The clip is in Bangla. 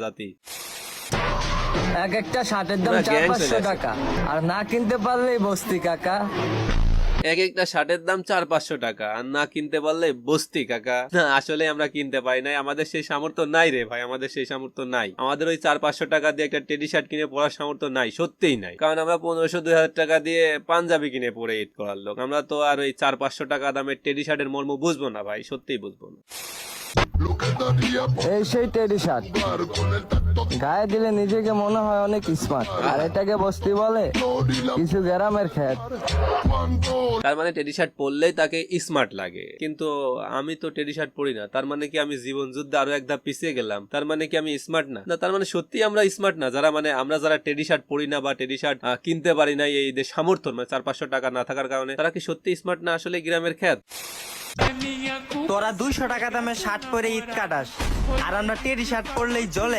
জাতি। এক একটা শার্টের দাম 400-500 টাকা, আর না কিনতে পারলেই বস্তি কাকা। এক একটা শার্টের দাম 400-500 টাকা, আর না কিনতে পারলে বস্তি কাকা। না, আসলে আমরা কিনতে পারি নাই, আমাদের সেই সামর্থ্য নাই রে ভাই, আমাদের সেই সামর্থ্য নাই। আমাদের ওই 400-500 টাকা দিয়ে একটা টেডি শার্ট কিনে পরার সামর্থ্য নাই, সত্যিই নাই। কারণ আমরা 1500-2000 টাকা দিয়ে পাঞ্জাবি কিনে পরে ঈদ করার লোক। আমরা তো আর ওই 400-500 টাকা দামের টেডি শার্টের মর্ম বুঝবো না ভাই, সত্যিই বুঝবো না। এই সেই টেডি শার্ট, গায়ে দিলে নিজেকে মনে হয় অনেক স্মার্ট, আর এটাকে বস্তি বলে কিছু গ্রামের খ্যাত। তার মানে টেডি শার্ট পরলেই তাকে স্মার্ট লাগে, কিন্তু আমি তো টেডি শার্ট পরি না। তার মানে কি আমি জীবন যুদ্ধে আরো এক ধাপ পিছিয়ে গেলাম? তার মানে কি আমি স্মার্ট না? না, তার মানে সত্যি আমরা স্মার্ট না, যারা মানে আমরা যারা টেডি শার্ট পরি না বা টেডি শার্ট কিনতে পারি না এই যে সামর্থ্য, মানে 400-500 টাকা না থাকার কারণে, তারা কি সত্যি স্মার্ট না আসলে গ্রামের খ্যাত? তোরা 200 টাকা দামে শার্ট পরে ঈদ কাটাস, আর আমরা টেডি শার্ট পরলেই জ্বলে।